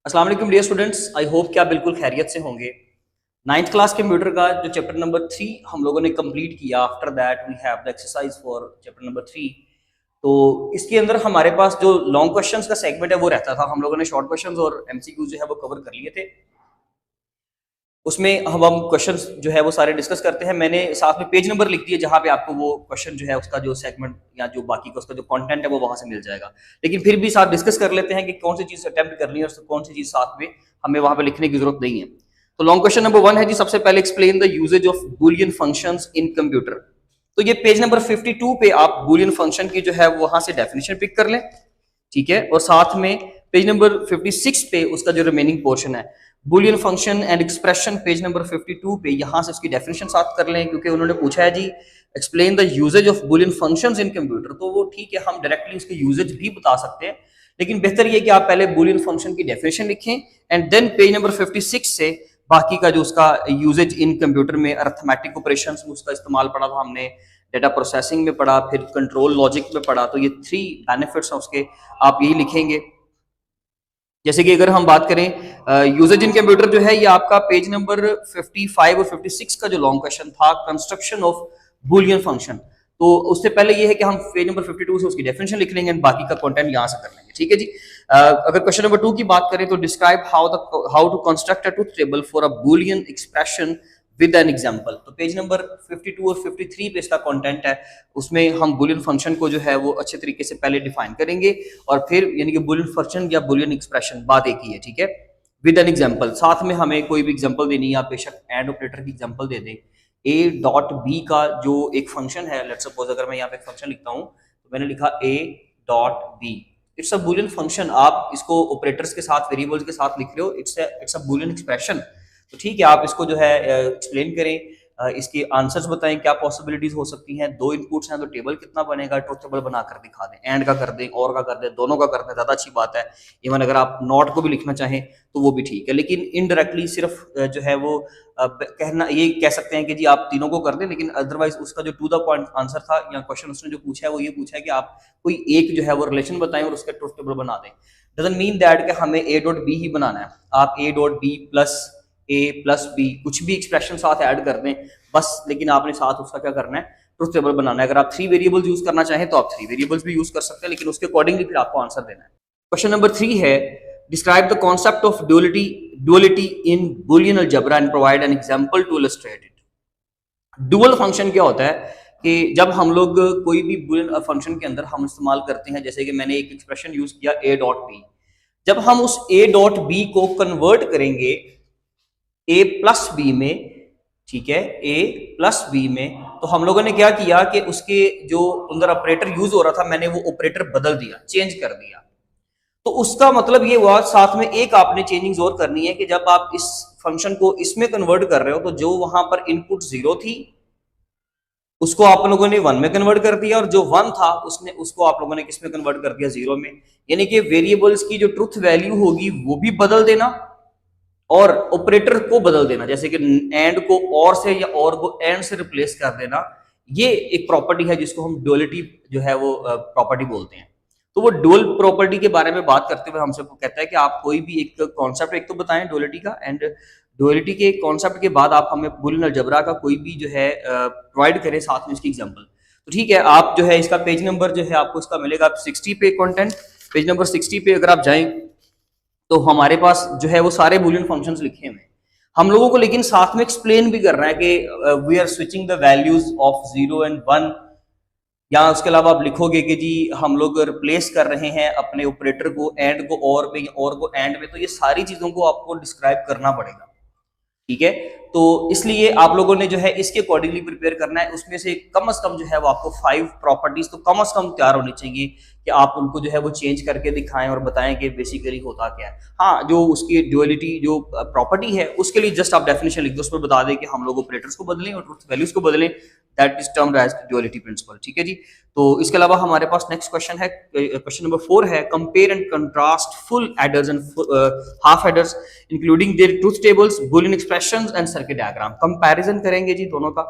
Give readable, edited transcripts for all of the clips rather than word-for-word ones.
अस्सलाम वालेकुम dear students, I hope कि आप बिल्कुल खैरियत से होंगे। नाइन्थ क्लास कंप्यूटर का जो चैप्टर नंबर 3 हम लोगों ने कंप्लीट किया। After that we have the exercise for chapter number 3। तो इसके अंदर हमारे पास जो लॉन्ग क्वेश्चंस का सेगमेंट है वो रहता था। हम लोगों ने शॉर्ट क्वेश्चंस और एमसीक्यू जो है वो कवर कर लिए थे। उसमें हम क्वेश्चंस जो है वो सारे डिस्कस करते हैं। मैंने साथ में पेज नंबर लिख दिए जहां पे आपको वो क्वेश्चन जो है उसका जो सेगमेंट या जो बाकी का उसका जो कंटेंट है वो वहां से मिल जाएगा। लेकिन फिर भी साथ डिस्कस कर लेते हैं कि कौन सी चीज अटेम्प्ट करनी है और कौन सी चीज साथ में हमें वहां पे लिखने की जरूरत नहीं है। तो लॉन्ग क्वेश्चन नंबर 1 है जी, सबसे पहले explain the usages of Boolean functions in computer. तो ये पेज नंबर 52 पे आप बूलियन फंक्शन की जो है वहां से डेफिनेशन पिक कर लें, ठीक है। और साथ में पेज नंबर 56 पे उसका जो रिमेनिंग पोर्शन है Boolean function and expression, page number 52 पे यहां से उसकी डेफिनेशन साथ कर लें, क्योंकि उन्होंने पूछा है जी explain the usages of Boolean functions in computer. तो वो ठीक है, हम डायरेक्टली उसके यूजेज भी बता सकते हैं, लेकिन बेहतर ये कि आप पहले बूलियन फंक्शन की डेफिनेशन लिखें एंड देन पेज नंबर 56 से बाकी का जो उसका यूजेज इन कंप्यूटर में अर्थमेटिक ऑपरेशंस में उसका इस्तेमाल पढ़ा था हमने, डेटा प्रोसेसिंग में पढ़ा, फिर कंट्रोल लॉजिक में पढ़ा। तो ये 3 बेनिफिट्स हैं उसके, आप यही लिखेंगे। जैसे कि अगर हम बात करें यूजेज इन कंप्यूटर जो है ये आपका पेज नंबर 55 और 56 का जो लॉन्ग क्वेश्चन था कंस्ट्रक्शन ऑफ बूलियन फंक्शन। तो उससे पहले ये है कि हम पेज नंबर 52 से उसकी डेफिनेशन लिख लेंगे, बाकी का कंटेंट यहां से कर लेंगे, ठीक है जी। अगर क्वेश्चन नंबर 2 की बात करें तो describe how to construct a truth table for a Boolean expression with an example. तो पेज नंबर 52 और 53 पे इसका कंटेंट है, उसमें हम बूलियन फंक्शन को जो है वो अच्छे तरीके से पहले डिफाइन करेंगे और फिर यानी कि बूलियन फंक्शन या बूलियन एक्सप्रेशन बात एक ही है, ठीक है। विद एन एग्जांपल, साथ में हमें कोई भी एग्जांपल देनी है, आप बेशक एंड ऑपरेटर की एग्जांपल दे दें। ए डॉट बी का जो एक फंक्शन है, लेट्स सपोज अगर मैं यहाँ पे एक फंक्शन लिखता हूँ तो मैंने लिखा A dot B, it's a Boolean function. आप इसको ऑपरेटर्स के साथ वेरिएबल्स के साथ लिख रहे हो, इट्स अ बूलियन एक्सप्रेशन। तो ठीक है, आप इसको जो है एक्सप्लेन करें, इसके आंसर्स बताएं, क्या पॉसिबिलिटीज हो सकती हैं। 2 इनपुट्स हैं तो टेबल कितना बनेगा, ट्रूथ टेबल बनाकर दिखा दें। एंड का कर दें, और का कर दें, दोनों का कर दें, ज्यादा अच्छी बात है। इवन अगर आप नॉट को भी लिखना चाहें तो वो भी ठीक है, लेकिन इनडायरेक्टली सिर्फ जो है वो कहना ये कह सकते हैं कि जी आप तीनों को कर दें, लेकिन अदरवाइज उसका जो टू द पॉइंट आंसर था या क्वेश्चन उसने जो पूछा है वो ये पूछा है कि आप कोई एक जो है वो रिलेशन बताएं और उसका ट्रूथ टेबल बना दें। डजंट मीन दैट कि हमें ए डॉट बी ही बनाना है। आप A dot B plus A plus B कुछ भी एक्सप्रेशन साथ ऐड कर दें बस, लेकिन आपने साथ उसका क्या करना है, ट्रूथ टेबल बनाना है। अगर आप 3 वेरिएबल्स यूज करना चाहें तो आप 3 वेरिएबल्स भी यूज कर सकते हैं, लेकिन उसके अकॉर्डिंगली फिर आपको आंसर देना है। क्वेश्चन नंबर 3 है describe the concept of duality in Boolean algebra and provide an example to illustrate it. Dual function क्या होता है कि जब हम लोग कोई भी बूलियन फंक्शन के अंदर हम इस्तेमाल करते हैं, जैसे कि मैंने एक एक्सप्रेशन यूज किया ए डॉट बी, जब हम उस ए डॉट बी को कन्वर्ट करेंगे ए प्लस बी में, ठीक है, ए प्लस बी में, तो हम लोगों ने क्या किया कि उसके जो अंदर ऑपरेटर यूज हो रहा था मैंने वो ऑपरेटर बदल दिया, चेंज कर दिया। तो उसका मतलब ये हुआ, साथ में एक आपने चेंजिंग और करनी है कि जब आप इस फंक्शन को इसमें कन्वर्ट कर रहे हो तो जो वहां पर इनपुट 0 थी उसको आप लोगों ने 1 में कन्वर्ट कर दिया, और जो 1 था उसको आप लोगों ने किस में कन्वर्ट कर दिया, 0 में। यानी कि वेरिएबल्स की जो ट्रुथ वैल्यू होगी वो भी बदल देना और ऑपरेटर को बदल देना, जैसे कि एंड को और से या और को एंड से रिप्लेस कर देना। ये एक प्रॉपर्टी है जिसको हम डुअलिटी जो है वो प्रॉपर्टी बोलते हैं। तो वो डुअल प्रॉपर्टी के बारे में बात करते हुए हमसे कहता है कि आप कोई भी एक कॉन्सेप्ट एक तो बताएं डुअलिटी का, एंड डुअलिटी के कॉन्सेप्ट के बाद आप हमें बूलियन अलजेब्रा का कोई भी जो है प्रोवाइड करें साथ में इसकी एग्जांपल। तो ठीक है, आप जो है इसका पेज नंबर जो है आपको इसका मिलेगा 60 पे कंटेंट। पेज नंबर 60 पे अगर आप जाएं तो हमारे पास जो है वो सारे बूलियन फंक्शंस लिखे हुए हैं हम लोगों को, लेकिन साथ में एक्सप्लेन भी कर रहा है कि we are switching the values of 0 and 1, या उसके अलावा आप लिखोगे कि जी हम लोग रिप्लेस कर रहे हैं अपने ऑपरेटर को एंड को और में, और को एंड में। तो ये सारी चीजों को आपको डिस्क्राइब करना पड़ेगा, ठीक है। तो इसलिए आप लोगों ने जो है इसके अकॉर्डिंगली प्रिपेयर करना है। उसमें से कम से कम जो है वो आपको 5 प्रॉपर्टीज तो कम से कम तैयार होनी चाहिए कि आप उनको जो है वो चेंज करके दिखाएं और बताएं कि बेसिकली होता क्या है। हाँ, जो उसकी ड्युअलिटी जो प्रॉपर्टी है उसके लिए जस्ट आप डेफिनेशन लिख दो, उसमें बता दें कि हम लोग ऑपरेटर्स को बदलें और ट्रुथ वैल्यूज को बदलें, that is termed as duality principle, ठीक है जी। तो इसके अलावा हमारे पास नेक्स्ट क्वेश्चन है, क्वेश्चन नंबर 4 है compare and contrast full adders and half adders including their truth tables, Boolean expressions and circuit diagram. Comparison करेंगे जी दोनों का,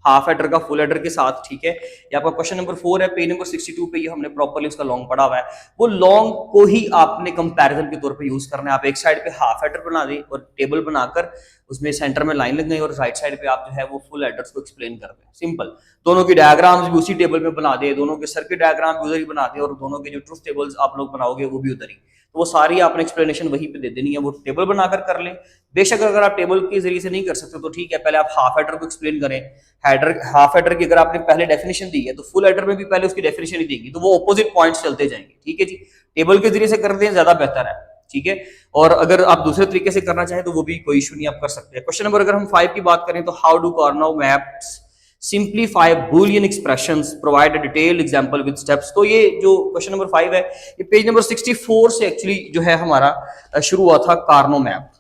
हाफ एडर का फुल एडर के साथ, ठीक है। ये आपका क्वेश्चन नंबर 4 है, पेज नंबर 62 पे ये हमने प्रॉपर्ली उसका लॉन्ग पढ़ा हुआ है। वो लॉन्ग को ही आपने कंपैरिजन के तौर पे यूज करना है। आप एक साइड पे हाफ एडर बना दें और टेबल बनाकर उसमें सेंटर में लाइन लग गई और राइट साइड पे आप जो है वो फुल एडर्स को एक्सप्लेन कर दें, सिंपल। दोनों की डायग्राम्स भी उसी टेबल में बना दे, दोनों के सर्किट डायग्राम भी उधर ही बना दे और दोनों के जो ट्रूथ टेबल्स आप लोग बनाओगे वो भी उधर ही। तो वो सारी आपने एक्सप्लेनेशन वहीं पे दे देनी है, वो टेबल बनाकर कर लें। बेशक अगर आप टेबल के जरिए से नहीं कर सकते तो ठीक है, पहले आप हाफ एडर को एक्सप्लेन करें। हेडर हाफ एडर की अगर आपने पहले डेफिनेशन दी है तो फुल एडर में भी पहले उसकी डेफिनेशन ही देगी, तो वो ऑपोजिट पॉइंट्स चलते जाएंगे, ठीक है जी। टेबल के जरिए से कर दें ज्यादा बेहतर है, ठीक है। और अगर आप दूसरे तरीके से करना चाहें तो वो भी कोई इशू नहीं, आप कर सकते हैं। क्वेश्चन नंबर अगर हम 5 की बात करें तो how do Karnaugh maps simplify Boolean expressions, provide a detailed example with steps. तो ये जो क्वेश्चन नंबर 5 है ये पेज नंबर 64 से एक्चुअली जो है हमारा शुरू हुआ था कार्नो मैप,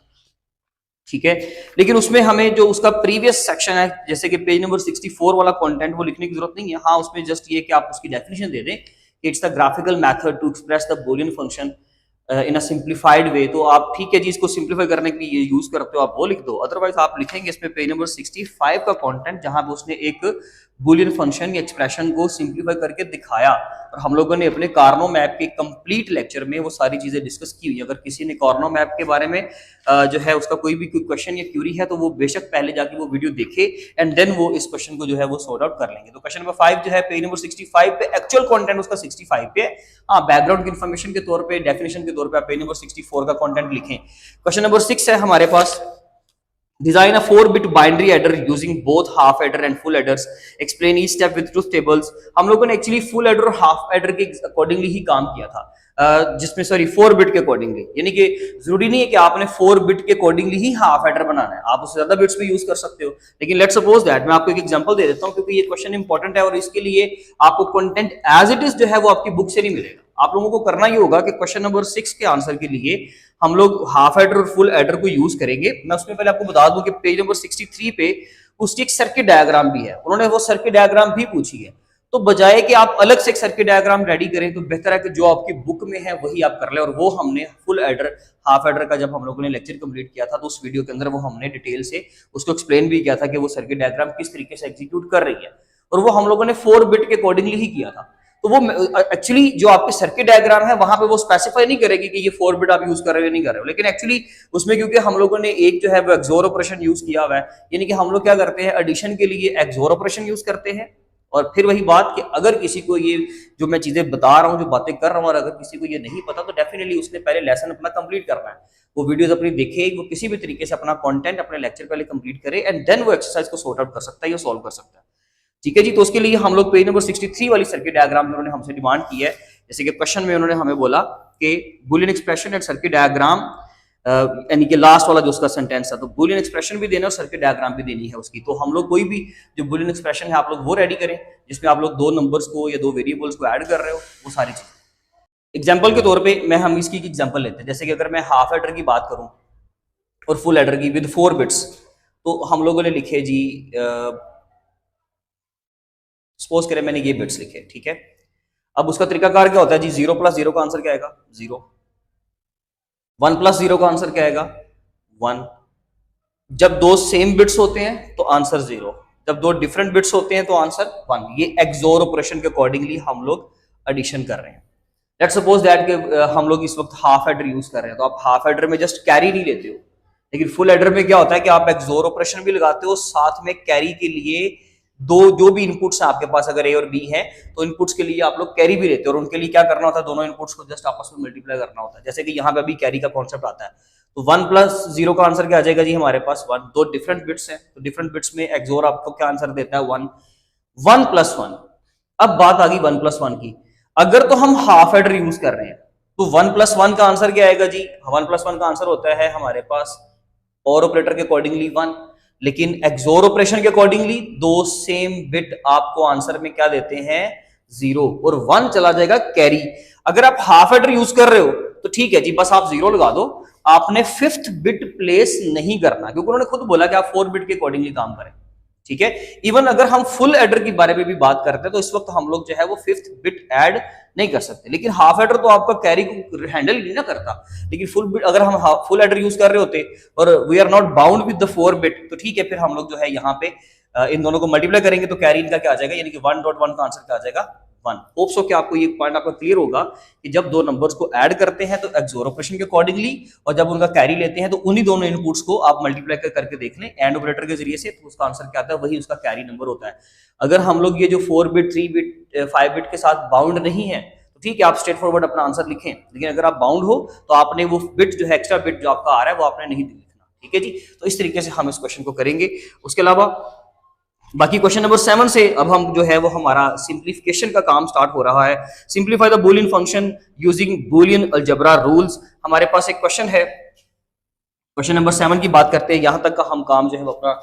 ठीक है। लेकिन उसमें हमें जो उसका प्रीवियस सेक्शन है, जैसे कि पेज नंबर 64 वाला कंटेंट, वो लिखने की जरूरत नहीं है। हाँ, उसमें जस्ट ये कि आप उसकी डेफिनेशन दे दें कि it's the graphical method to express the Boolean function in a simplified way. तो आप ठीक है जी, इसको सिंप्लीफाई करने के लिए यूज करते हो, आप वो लिख दो। अदरवाइज आप लिखेंगे इसमें पेज नंबर 65 का कंटेंट, जहां पे उसने एक बूलियन फंक्शन या एक्सप्रेशन को सिंप्लीफाई करके दिखाया। और हम लोगों ने अपने कार्नो मैप के कंप्लीट लेक्चर में वो सारी चीजें डिस्कस की हुई। अगर किसी ने कार्नो मैप के बारे में जो है उसका कोई भी क्वेश्चन या क्यूरी है तो वो बेशक पहले जाके वो वीडियो देखे एंड देन वो इस क्वेश्चन को जो है वो सॉर्ट आउट कर लेंगे। तो क्वेश्चन नंबर 5 जो है पेज नंबर 65 पे, एक्चुअल कंटेंट उसका 65 पे है। हाँ, बैकग्राउंड की इन्फॉर्मेशन के तौर पे, डेफिनेशन के तौर पे आप पेज नंबर 64 का कंटेंट लिखें। क्वेश्चन नंबर 6 है हमारे पास, design a 4-bit binary adder using both half adder and full adders, explain each step with truth tables. हम लोगों ने एक्चुअली फुल एडर और हाफ एडर के अकॉर्डिंगली ही काम किया था, जिसमें सॉरी 4-bit के अकॉर्डिंगली, यानी कि जरूरी नहीं है कि आपने 4-bit के अकॉर्डिंगली ही हाफ एडर बनाना है, आप उससे ज्यादा बिट्स भी यूज कर सकते हो। लेकिन लेट्स सपोज दैट, मैं आपको एक एग्जांपल दे देता हूं क्योंकि ये क्वेश्चन इंपॉर्टेंट है और इसके लिए आपको कंटेंट एज इट इज जो है वो आपकी बुक से नहीं मिलेगा। आप लोगों को करना ही होगा कि क्वेश्चन नंबर 6 के आंसर के लिए हम लोग हाफ एडर और फुल एडर को यूज करेंगे। मैं उसमें पहले आपको बता दूं कि पेज नंबर 63 पे उसकी एक सर्किट डायग्राम भी है, उन्होंने वो सर्किट डायग्राम भी पूछी है। तो बजाय कि आप अलग से एक सर्किट डायग्राम रेडी करें तो बेहतर है कि जो आपकी बुक में है वही आप कर ले। और वो हमने फुल एडर हाफ एडर का जब हम लोगों ने लेक्चर कंप्लीट किया था तो उस वीडियो के अंदर वो हमने डिटेल से उसको एक्सप्लेन भी किया था कि वो सर्किट डायग्राम किस तरीके से एग्जीक्यूट कर रही है, और वो हम लोगों ने 4-bit के अकॉर्डिंगली ही किया था। तो वो एक्चुअली जो आपके सर्किट डायग्राम है वहां पे वो स्पेसिफाई नहीं करेगी कि ये 4-bit आप यूज कर रहे हो या नहीं कर रहे हो, लेकिन एक्चुअली उसमें क्योंकि हम लोगों ने एक जो है वो एक्सोर ऑपरेशन यूज किया हुआ है, यानी कि हम लोग क्या करते हैं, एडिशन के लिए एक्सोर ऑपरेशन यूज करते हैं। और फिर वही बात कि अगर किसी को ये जो मैं चीजें बता रहा हूँ, जो बातें कर रहा हूँ, और अगर किसी को ये नहीं पता तो डेफिनेटली उसने पहले लेसन अपना कंप्लीट करना है, वो वीडियोस अपनी देखे, वो किसी भी तरीके से अपना कंटेंट अपने लेक्चर पहले कंप्लीट करे एंड देन वो एक्सरसाइज को सॉर्ट आउट कर सकता है या सॉल्व कर सकता है, ठीक है जी। तो उसके लिए हम लोग पेज नंबर 63 वाली सर्किट डायग्राम उन्होंने हमसे डिमांड की है। जैसे कि क्वेश्चन में उन्होंने हमें बोला कि Boolean expression and circuit diagram, यानी कि लास्ट वाला जो उसका सेंटेंस था, तो बूलियन एक्सप्रेशन भी देना और सर्किट डायग्राम भी देनी है उसकी। तो हम लोग कोई भी जो बूलियन एक्सप्रेशन है आप लोग वो रेडी करें जिसमें आप लोग 2 नंबर्स को या 2 वेरिएबल्स को ऐड कर रहे हो, वो सारी चीजें। एग्जाम्पल के तौर पे मैं हम इसकी एग्जाम्पल लेते हैं, जैसे कि अगर मैं हाफ एडर की बात करूं और फुल एडर की विद 4 बिट्स, तो हम लोगों ने लिखे जी, सपोज करें मैंने ये बिट्स लिखे, ठीक है। अब उसका तरीकाकार क्या होता है जी, 0 + 0 का आंसर क्या आएगा 0, 1 + 0 का आंसर क्या आएगा 1। जब 2 सेम बिट्स होते हैं तो आंसर 0, जब 2 डिफरेंट बिट्स होते हैं तो आंसर 1। ये एक्सोर ऑपरेशन के अकॉर्डिंगली हम लोग एडिशन कर रहे हैं। लेट्स सपोज दैट कि हम लोग इस वक्त हाफ एडर यूज कर रहे हैं, तो आप हाफ एडर में जस्ट कैरी नहीं लेते हो, लेकिन फुल एडर में क्या होता है कि आप एक्सोर ऑपरेशन भी लगाते हो, साथ में कैरी के लिए जो भी इनपुट्स हैं आपके पास, अगर ए और बी है तो इनपुट्स के लिए आप लोग कैरी भी लेते हो, और उनके लिए क्या करना होता है, दोनों इनपुट्स को जस्ट आपस में मल्टीप्लाई करना होता है। जैसे कि यहाँ पे अभी कैरी का कॉन्सेप्ट आता है, तो 1 + 0 का आंसर क्या आ जाएगा जी हमारे पास 1। 2 डिफरेंट बिट्स हैं तो डिफरेंट बिट्स में एक्सोर आपको क्या आंसर देता है 1, 1 + 1। अब बात आ गई 1 + 1 की, अगर तो हम हाफ एडर यूज कर रहे हैं तो 1 + 1 का आंसर क्या आएगा जी, 1 + 1 का आंसर होता है हमारे पास और ऑपरेटर के अकॉर्डिंगली 1, लेकिन एक्सोर ऑपरेशन के अकॉर्डिंगली 2 सेम बिट आपको आंसर में क्या देते हैं 0, और 1 चला जाएगा कैरी। अगर आप हाफ एडर यूज कर रहे हो तो ठीक है जी, बस आप 0 लगा दो, आपने 5th बिट प्लेस नहीं करना, क्योंकि उन्होंने खुद बोला कि आप 4 बिट के अकॉर्डिंगली काम करें, ठीक है। इवन अगर हम फुल एडर के बारे में भी बात करते हैं तो इस वक्त हम लोग जो है वो 5th बिट ऐड नहीं कर सकते, लेकिन हाफ एडर तो आपका कैरी को हैंडल नहीं ना करता। लेकिन फुल बिट अगर हम फुल एडर यूज कर रहे होते और we are not bound with the 4 bit, तो ठीक है, फिर हम लोग जो है यहाँ पे इन दोनों को मल्टीप्लाई करेंगे तो कैरी इनका क्या आ जाएगा, यानी कि 1.1 का आंसर क्या आ जाएगा 1। होप सो कि आपको ये पॉइंट आपका क्लियर होगा कि जब दो नंबर्स को ऐड करते हैं तो एक्सोर ऑपरेशन के अकॉर्डिंगली, और जब उनका कैरी लेते हैं तो उन्हीं दोनों इनपुट्स को आप मल्टीप्लाई करके देख लें एंड ऑपरेटर के जरिए से, तो उसका आंसर क्या आता है, वही उसका कैरी नंबर होता है। अगर हम लोग ये जो 4 बिट 3 बिट 5 बिट के साथ बाउंड नहीं है तो ठीक है, आप स्ट्रेट फॉरवर्ड अपना आंसर लिखें, लेकिन अगर आप बाउंड हो तो आपने वो बिट जो है एक्स्ट्रा बिट जो आपका आ रहा है वो आपने नहीं लिखना, ठीक है जी। तो इस तरीके से हम इस क्वेश्चन को करेंगे। उसके अलावा बाकी क्वेश्चन नंबर 7 से अब हम जो है वो हमारा सिंप्लीफिकेशन का काम स्टार्ट हो रहा है। Simplify the Boolean function using Boolean algebra rules. हमारे पास एक क्वेश्चन है, क्वेश्चन नंबर 7 की बात करते हैं, यहां तक का हम काम जो है वो अपना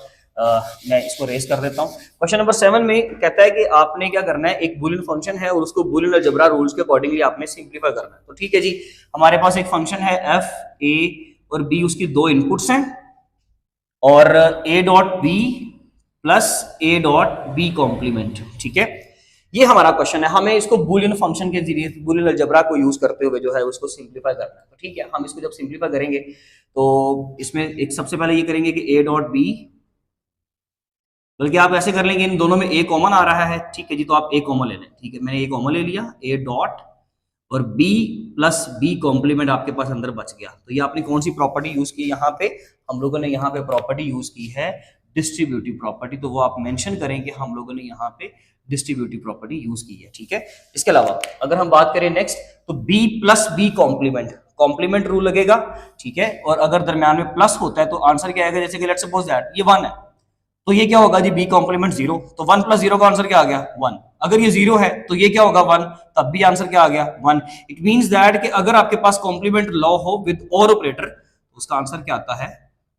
मैं इसको रेस कर देता हूं। क्वेश्चन नंबर 7 में कहता है कि आपने क्या करना है, एक बूलियन फंक्शन है और उसको बूलियन अलजेब्रा रूल्स के अकॉर्डिंगली आपने सिंप्लीफाई करना है। तो ठीक है जी, हमारे पास एक फंक्शन है f a और b, उसकी दो इनपुट्स हैं और a dot b plus a dot b complement, ठीक है। ये हमारा क्वेश्चन है, हमें इसको बूलियन फंक्शन के जरिए बूलियन अलजेब्रा को यूज करते हुए जो है उसको सिंप्लीफाई करना है। तो ठीक है, हम इसको जब सिंप्लीफाई करेंगे तो इसमें एक सबसे पहले ये करेंगे कि a डॉट b, बल्कि आप ऐसे कर लेंगे इन दोनों में a कॉमन आ रहा है, ठीक है जी, तो आप a कॉमन ले लें, ठीक है, मैंने a कॉमन ले लिया, a डॉट और b प्लस b कॉम्प्लीमेंट आपके पास अंदर बच गया। तो ये आपने कौन सी प्रॉपर्टी यूज की, यहाँ पे हम लोगों ने यहाँ पे प्रॉपर्टी यूज की है डिस्ट्रीब्यूटिव प्रॉपर्टी, तो वो आप मेंशन करें कि हम लोगों ने यहाँ पे डिस्ट्रीब्यूटिव प्रॉपर्टी यूज की है, ठीक है। इसके अलावा अगर हम बात करें नेक्स्ट, तो b plus b complement rule लगेगा, ठीक है, और अगर दरम्यान में प्लस होता है तो आंसर क्या आएगा, जैसे कि लेट्स सपोज दैट ये 1 है तो ये क्या होगा जी, b कॉम्प्लीमेंट 0, तो 1 प्लस 0 का आंसर क्या आ गया 1। अगर ये 0 है तो ये क्या होगा 1, तब भी आंसर क्या आ गया 1। इट मींस दैट कि अगर आपके पास कॉम्प्लीमेंट लॉ हो विद और ऑपरेटर तो उसका आंसर क्या आता है,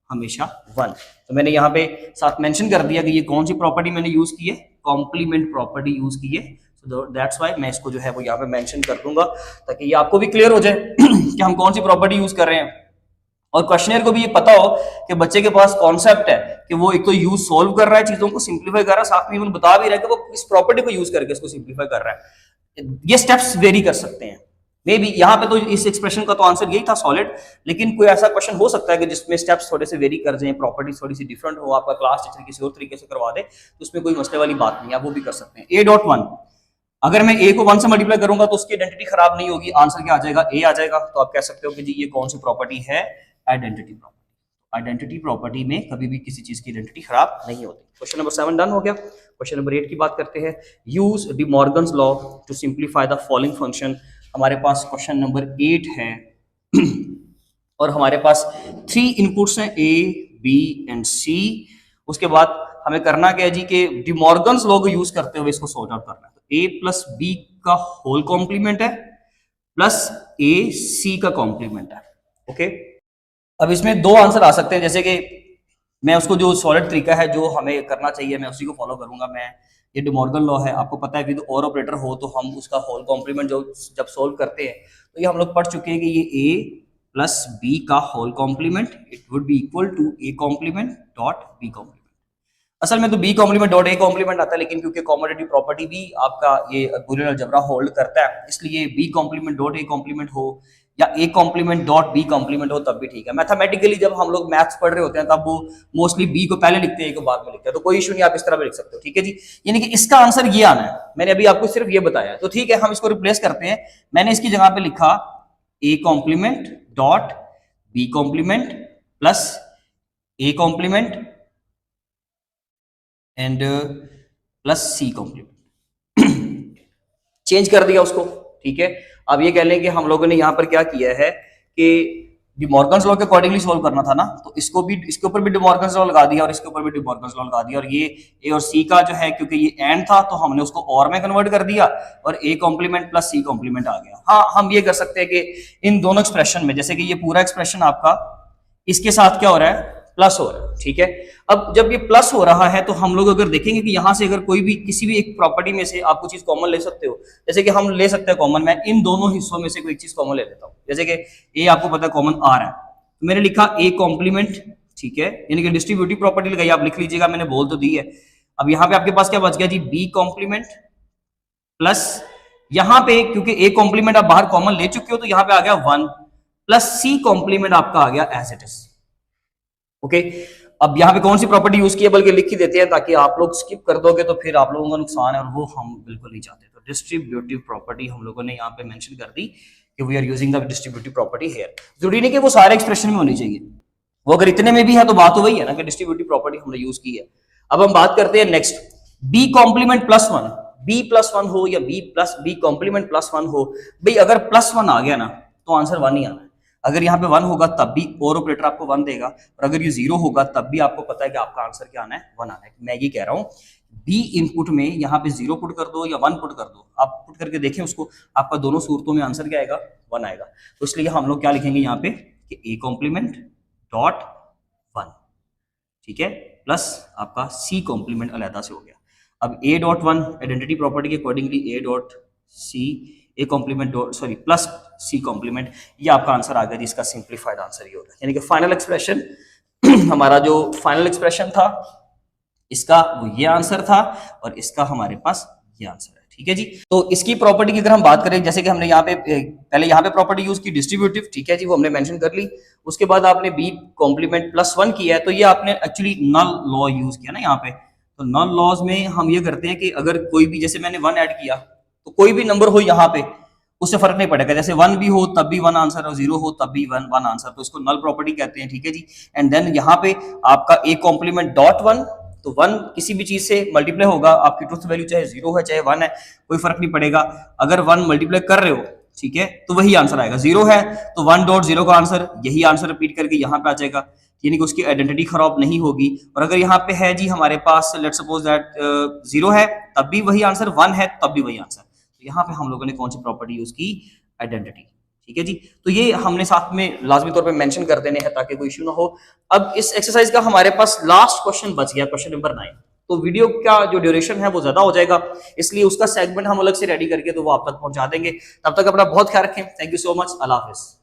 हमेशा 1। तो मैंने यहाँ पे साथ मेंशन कर दिया कि ये कौन सी प्रॉपर्टी मैंने यूज की है, कॉम्प्लीमेंट प्रॉपर्टी यूज की है, सो दैट्स व्हाई मैं इसको जो है वो यहाँ पे मेंशन कर दूंगा ताकि ये आपको भी क्लियर हो जाए कि हम कौन सी प्रॉपर्टी यूज कर रहे हैं, और क्वेश्चनर को भी ये पता हो कि बच्चे के पास कॉन्सेप्ट है कि वो एक तो यूज सोल्व कर रहा है, चीजों को सिंप्लीफाई कर रहा है, साथ में बता भी रहा है कि वो इस प्रॉपर्टी को यूज करके इसको सिंप्लीफाई कर रहा है। ये स्टेप्स वेरी कर सकते हैं, मे बी यहाँ पे तो इस एक्सप्रेशन का तो आंसर यही था सॉलिड, लेकिन कोई ऐसा क्वेश्चन हो सकता है कि जिसमें स्टेप्स थोड़े से वेरी कर जाएं, प्रॉपर्टीज थोड़ी सी डिफरेंट हो, आपका क्लास टीचर किसी और तरीके से करवा दे, तो उसमें कोई मसले वाली बात नहीं है, वो भी कर सकते हैं। a डॉट 1, अगर मैं a को 1 से मल्टीप्लाई करूंगा तो उसकी आइडेंटिटी खराब नहीं होगी, आंसर क्या आ जाएगा, a आ जाएगा। तो आप कह सकते हो कि जी ये कौन सी प्रॉपर्टी है, आइडेंटिटी प्रॉपर्टी। आइडेंटिटी प्रॉपर्टी में कभी भी किसी चीज की आइडेंटिटी खराब नहीं होती। क्वेश्चन नंबर 7 डन हो गया। क्वेश्चन नंबर 8 की बात करते हैं, use De Morgan's law to simplify the following function. हमारे पास क्वेश्चन नंबर 8 है और हमारे पास 3 इनपुट्स हैं a, b एंड c। उसके बाद हमें करना क्या है जी कि डी मॉर्गन्स लॉ को यूज करते हुए इसको सॉर्ट आउट करना है। तो a प्लस b का होल कॉम्प्लीमेंट है प्लस a c का कॉम्प्लीमेंट है, ओके। अब इसमें दो आंसर आ सकते हैं, जैसे कि मैं उसको जो सॉलिड तरीका है जो हमें करना चाहिए मैं उसी को फॉलो करूंगा। मैं ये डे मॉर्गन लॉ है, आपको पता है विद और ऑपरेटर हो तो हम उसका होल कॉम्प्लीमेंट जो जब सोल्व करते हैं तो ये हम लोग पढ़ चुके हैं कि ये a प्लस b का whole complement it would be equal to a complement dot b complement. असल में तो b complement dot a complement आता है, लेकिन क्योंकि कॉमोडेटिव प्रॉपर्टी भी आपका ये बूलियन अलजेब्रा होल्ड करता है, इसलिए b complement dot a complement हो या a complement dot b complement हो तब भी ठीक है। मैथमेटिकली जब हम लोग मैथ्स पढ़ रहे होते हैं तब वो मोस्टली b को पहले लिखते हैं, a को बाद में लिखते हैं, तो कोई इशू नहीं, आप इस तरह भी लिख सकते हो, ठीक है जी। यानी कि इसका आंसर ये आना है, मैंने अभी आपको सिर्फ ये बताया, तो ठीक है हम इसको रिप्लेस करते हैं। मैंने इसकी जगह पे लिखा a complement dot b complement plus a complement and plus c complement change कर दिया उसको, ठीक है। अब ये कह लें कि हम लोगों ने यहाँ पर क्या किया है कि डी मॉर्गन्स लॉ के अकॉर्डिंगली सोल्व करना था ना, तो इसको भी इसके ऊपर भी डी मॉर्गन्स लॉ लगा दिया और इसके ऊपर भी डी मॉर्गन्स लॉ लगा दिया, और ये ए और सी का जो है क्योंकि ये एंड था तो हमने उसको और में कन्वर्ट कर दिया और A complement plus C complement आ गया। हाँ, हम ये कर सकते हैं कि इन दोनों एक्सप्रेशन में, जैसे कि ये पूरा एक्सप्रेशन आपका इसके साथ क्या हो रहा है, प्लस हो रहा है, ठीक है। अब जब ये प्लस हो रहा है तो हम लोग अगर देखेंगे कि यहां से अगर कोई भी किसी भी एक प्रॉपर्टी में से आप कुछ चीज कॉमन ले सकते हो, जैसे कि हम ले सकते हैं कॉमन, मैं इन दोनों हिस्सों में से कोई चीज कॉमन ले लेता हूं, जैसे कि ए आपको पता है कॉमन आ रहा है, तो मैंने लिखा ए कॉम्प्लीमेंट, ठीक है, यानी कि डिस्ट्रीब्यूटिव प्रॉपर्टी लगाई, आप लिख लीजिएगा, मैंने बोल तो दी है। अब यहाँ पे आपके पास क्या बच गया जी, बी कॉम्प्लीमेंट प्लस यहाँ पे क्योंकि ए कॉम्प्लीमेंट आप बाहर कॉमन ले चुके हो तो यहाँ पे आ गया 1 प्लस सी कॉम्प्लीमेंट आपका आ गया एज इट इज, ओके। अब यहाँ पे कौन सी प्रॉपर्टी यूज की है बल्कि लिख ही देते हैं, ताकि आप लोग स्किप कर दोगे तो फिर आप लोगों का नुकसान है, और वो हम बिल्कुल नहीं चाहते। तो डिस्ट्रीब्यूटिव प्रॉपर्टी हम लोगों ने यहाँ पे मेंशन कर दी कि we are using the distributive property here. जरूरी नहीं कि वो सारे एक्सप्रेशन में होनी चाहिए, वो अगर इतने में भी है तो बात तो वही है ना कि डिस्ट्रीब्यूटिव प्रॉपर्टी हमने यूज की है। अब हम बात करते हैं next, B complement plus one. B plus one हो या बी कॉम्प्लीमेंट प्लस वन हो, भाई अगर प्लस वन आ गया ना तो आंसर वन ही आना है। अगर यहाँ पे वन होगा तब भी और ऑपरेटर आपको वन देगा, और अगर ये जीरो होगा तब भी आपको पता है कि आपका आंसर क्या आना है, वन आना है। मैं ये कह रहा हूँ बी इनपुट में यहाँ पे जीरो पुट कर दो या वन पुट कर दो, आप पुट करके देखें उसको, आपका दोनों सूरतों में आंसर क्या आएगा, वन आएगा। तो इसलिए हम लोग क्या लिखेंगे यहाँ पे कि ए कॉम्प्लीमेंट डॉट वन, ठीक है, प्लस आपका सी कॉम्प्लीमेंट अलहदा से हो गया। अब A dot one identity property के accordingly A dot C, A complement dot sorry plus C complement, ये आपका आंसर आ गया जी। इसका सिंप्लीफाइड आंसर ये होगा, यानी कि फाइनल एक्सप्रेशन हमारा जो फाइनल एक्सप्रेशन था इसका वो ये आंसर था, और इसका हमारे पास ये आंसर है, ठीक है जी। तो इसकी प्रॉपर्टी की अगर हम बात करें, जैसे कि हमने यहाँ पे पहले यहाँ पे प्रॉपर्टी यूज की डिस्ट्रीब्यूटिव, ठीक है जी, वो हमने मेंशन कर ली। उसके बाद आपने बी कॉम्प्लीमेंट प्लस वन किया है, तो ये आपने एक्चुअली नल लॉ यूज किया ना यहाँ पे। तो नल लॉज में हम ये करते हैं कि अगर कोई भी, जैसे मैंने वन ऐड किया तो कोई भी नंबर हो यहाँ पे उससे फर्क नहीं पड़ेगा, जैसे वन भी हो तब भी वन आंसर और जीरो हो तब भी वन वन आंसर, तो इसको नल प्रॉपर्टी कहते हैं, ठीक है जी। एंड देन यहाँ पे आपका ए कॉम्प्लीमेंट डॉट वन, तो वन किसी भी चीज से मल्टीप्लाई होगा, आपकी ट्रुथ वैल्यू चाहे जीरो है चाहे वन है, कोई फर्क नहीं पड़ेगा। अगर वन मल्टीप्लाई कर रहे हो, ठीक है, तो वही आंसर आएगा। जीरो है तो वन डॉट जीरो का आंसर, यही आंसर रिपीट करके यहाँ पे आ जाएगा, यानी कि उसकी आइडेंटिटी खराब नहीं होगी। और अगर यहाँ पे है जी हमारे पास लेट्स सपोज दैट जीरो है तब भी वही आंसर, वन है तब भी वही आंसर। तो यहाँ पे हम लोगों ने कौन सी प्रॉपर्टी यूज की, आइडेंटिटी, ठीक है जी। तो ये हमने साथ में लाजमी तौर पे मेंशन कर देने हैं ताकि कोई इश्यू ना हो। अब इस एक्सरसाइज का हमारे पास लास्ट क्वेश्चन बच गया, क्वेश्चन नंबर 9। तो वीडियो का जो ड्यूरेशन है वो ज्यादा हो जाएगा, इसलिए उसका सेगमेंट हम अलग से रेडी करके तो वो आप तक पहुंचा देंगे। तब तक अपना बहुत ख्याल रखें। Thank you so much. Allah Hafiz.